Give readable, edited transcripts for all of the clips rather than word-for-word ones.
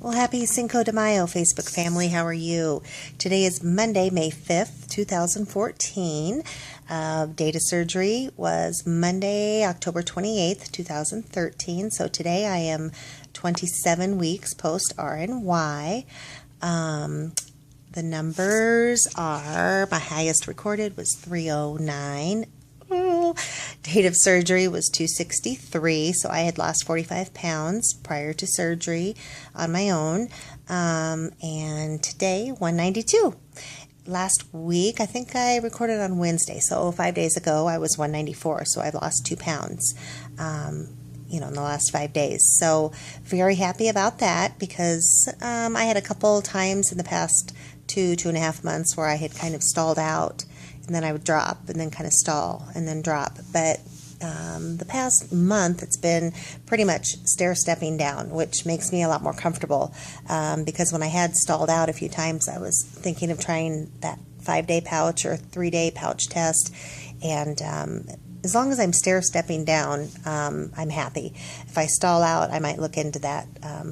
Well, happy Cinco de Mayo, Facebook family. How are you? Today is Monday, May 5th, 2014. Date of surgery was Monday, October 28th, 2013. So today I am 27 weeks post RNY. The numbers are, my highest recorded was 309. Date of surgery was 263, so I had lost 45 pounds prior to surgery on my own, and today 192. Last week, I think I recorded on Wednesday, so 5 days ago I was 194, so I've lost 2 pounds, in the last 5 days. So very happy about that because I had a couple times in the past 2.5 months where I had kind of stalled out, and then I would drop and then kind of stall and then drop. But the past month, it's been pretty much stair-stepping down, which makes me a lot more comfortable because when I had stalled out a few times, I was thinking of trying that 5-day pouch or 3-day pouch test. And as long as I'm stair-stepping down, I'm happy. If I stall out, I might look into that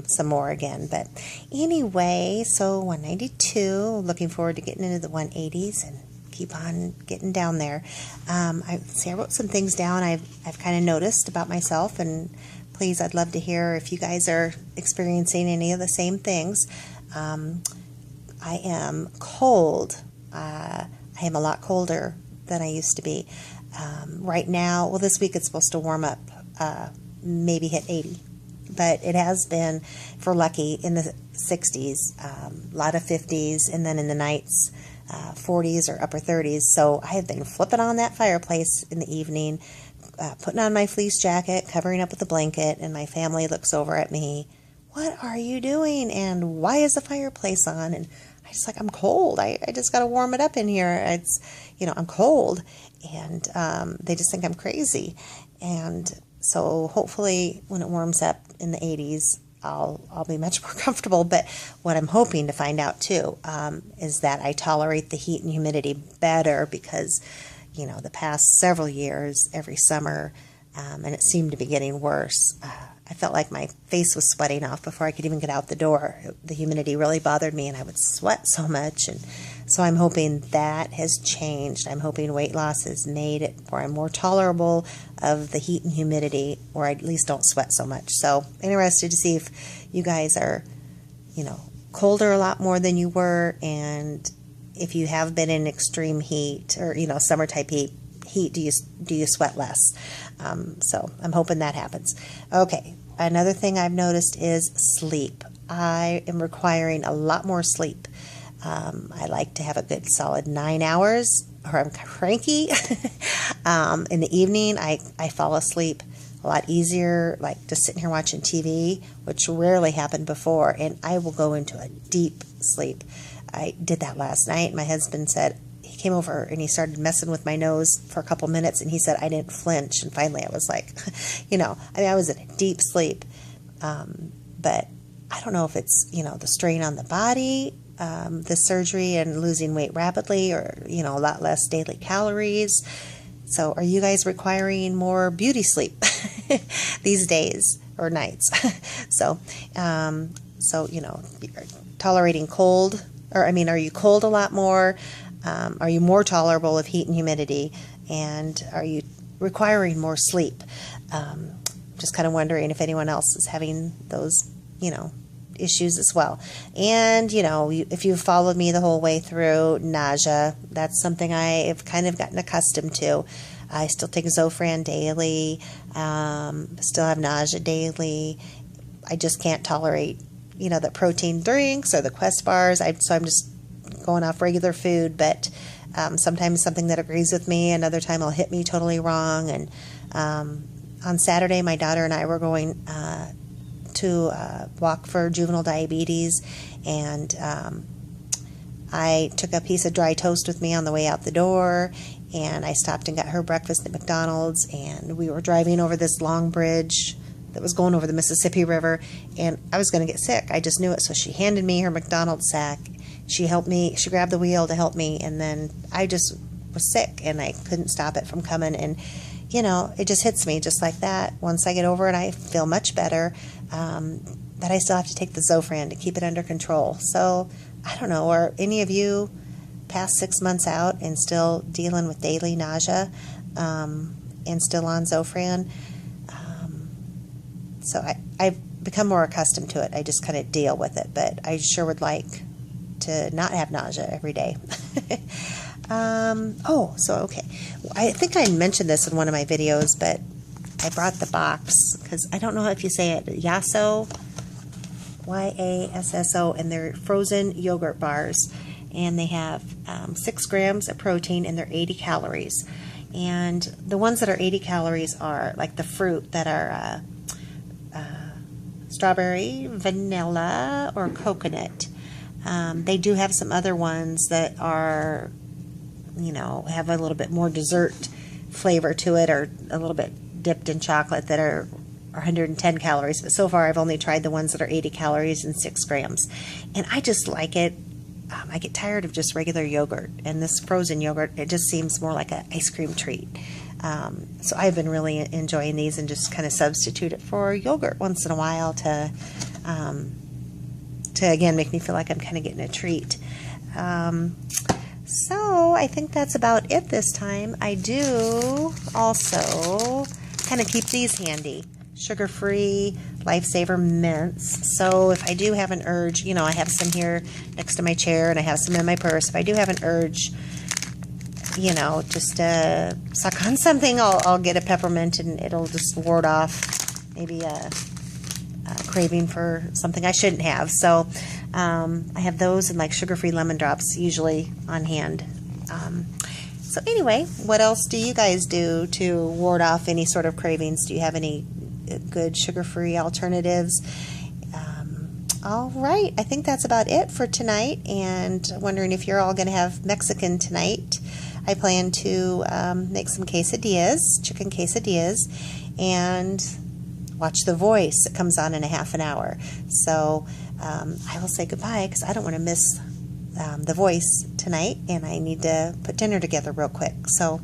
some more again. But anyway, so 192, looking forward to getting into the 180s and keep on getting down there. I wrote some things down I've kind of noticed about myself, and please, I'd love to hear if you guys are experiencing any of the same things. I am cold. I am a lot colder than I used to be. Right now, well, this week it's supposed to warm up, maybe hit 80. But it has been, for lucky, in the 60s, a lot of 50s, and then in the nights, 40s or upper 30s. So I have been flipping on that fireplace in the evening, putting on my fleece jacket, covering up with a blanket, and my family looks over at me. What are you doing? And why is the fireplace on? And I just I'm cold. I just got to warm it up in here. It's, I'm cold. And they just think I'm crazy. And so hopefully when it warms up in the 80s, I'll be much more comfortable. But what I'm hoping to find out too is that I tolerate the heat and humidity better because, the past several years, every summer, and it seemed to be getting worse, I felt like my face was sweating off before I could even get out the door. The humidity really bothered me and I would sweat so much. And so I'm hoping that has changed. I'm hoping weight loss has made it where I'm more tolerable of the heat and humidity, or I at least don't sweat so much. So interested to see if you guys are, colder a lot more than you were, and if you have been in extreme heat or, summer type heat, do you sweat less? So I'm hoping that happens. Okay. Another thing I've noticed is sleep. I am requiring a lot more sleep. I like to have a good solid 9 hours, or I'm cranky. In the evening, I fall asleep a lot easier, like just sitting here watching TV, which rarely happened before, and I will go into a deep sleep. I did that last night. My husband said, he came over and he started messing with my nose for a couple minutes, and he said I didn't flinch, and finally I was like, I was in a deep sleep, but I don't know if it's, the strain on the body, the surgery and losing weight rapidly, or, a lot less daily calories. So are you guys requiring more beauty sleep these days or nights? So, tolerating cold, or are you cold a lot more? Are you more tolerable of heat and humidity? And are you requiring more sleep? Just kind of wondering if anyone else is having those, issues as well. And, if you've followed me the whole way through, nausea, that's something I've kind of gotten accustomed to. I still take Zofran daily, still have nausea daily. I just can't tolerate, the protein drinks or the Quest bars. So I'm just going off regular food, but sometimes something that agrees with me, another time it'll hit me totally wrong. And on Saturday, my daughter and I were going to walk for juvenile diabetes, and I took a piece of dry toast with me on the way out the door, and I stopped and got her breakfast at McDonald's, and we were driving over this long bridge that was going over the Mississippi River, and I was going to get sick. I just knew it, so she handed me her McDonald's sack. She helped me, she grabbed the wheel to help me, and then I just was sick, and I couldn't stop it from coming, and it just hits me just like that. Once I get over it, I feel much better. but I still have to take the Zofran to keep it under control. So I don't know, are any of you past 6 months out and still dealing with daily nausea and still on Zofran? So I've become more accustomed to it. I just kind of deal with it, but I sure would like to not have nausea every day. Okay. I think I mentioned this in one of my videos, but I brought the box because I don't know if you say it, Yasso, Y-A-S-S-O, and they're frozen yogurt bars, and they have 6 grams of protein and they're 80 calories. And the ones that are 80 calories are like the fruit that are strawberry, vanilla, or coconut. They do have some other ones that are, have a little bit more dessert flavor to it, or a little bit dipped in chocolate, that are 110 calories. But so far I've only tried the ones that are 80 calories and 6 grams. And I just like it. I get tired of just regular yogurt, and this frozen yogurt, it just seems more like an ice cream treat. So I've been really enjoying these and just kind of substitute it for yogurt once in a while to again make me feel like I'm kind of getting a treat. So I think that's about it this time. I do also kind of keep these handy. Sugar-free Lifesaver mints. So if I do have an urge, I have some here next to my chair and I have some in my purse. If I do have an urge, just to suck on something, I'll get a peppermint and it'll just ward off maybe a craving for something I shouldn't have. So I have those and like sugar-free lemon drops usually on hand. So anyway, what else do you guys do to ward off any sort of cravings? Do you have any good sugar-free alternatives? All right, I think that's about it for tonight, and wondering if you're all going to have Mexican tonight. I plan to make some quesadillas, chicken quesadillas, and watch The Voice. It comes on in a half an hour. So I will say goodbye because I don't want to miss The Voice tonight, and I need to put dinner together real quick. So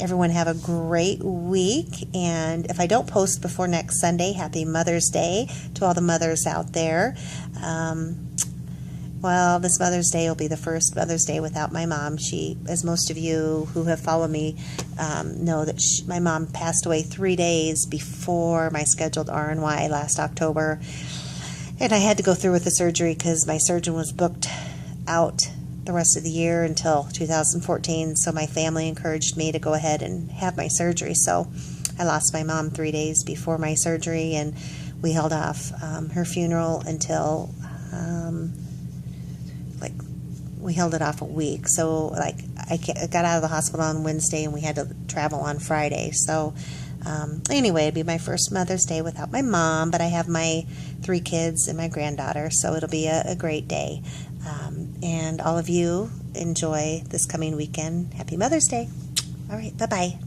everyone have a great week, and if I don't post before next Sunday, happy Mother's Day to all the mothers out there. Well, this Mother's Day will be the first Mother's Day without my mom. She, as most of you who have followed me know, that my mom passed away 3 days before my scheduled RNY last October, and I had to go through with the surgery because my surgeon was booked out the rest of the year until 2014, so my family encouraged me to go ahead and have my surgery. So I lost my mom 3 days before my surgery, and we held off her funeral until we held it off a week. So I got out of the hospital on Wednesday and we had to travel on Friday. So anyway, it'd be my first Mother's Day without my mom, but I have my 3 kids and my granddaughter, so it'll be a great day. And all of you enjoy this coming weekend. Happy Mother's Day. All right, bye-bye.